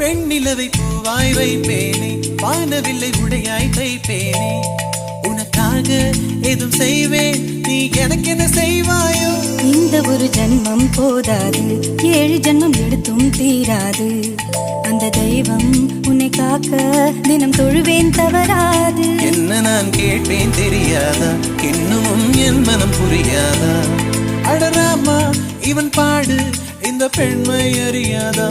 பெண்ணிலவை பூவாய் வைப்பேனே, வானவில்லை உடையாய் தைப்பேனே. உனக்காக எதுவும் செய்வேன், நீ எனக்கு என்ன செய்வாயோ? இந்த ஒரு ஜன்மம் போதாது, 7 ஜன்மம் எடுத்தும் தீராது. அந்த தெய்வம் உன்னை காக்க தினம் தொழுவேன் தவறாது. என்ன நான் கேட்டேன் தெரியாதா, இன்னமும் என் மனம் புரியாதா? அடராமா இவன் பாடு இந்த பெண்மை அறியாதா?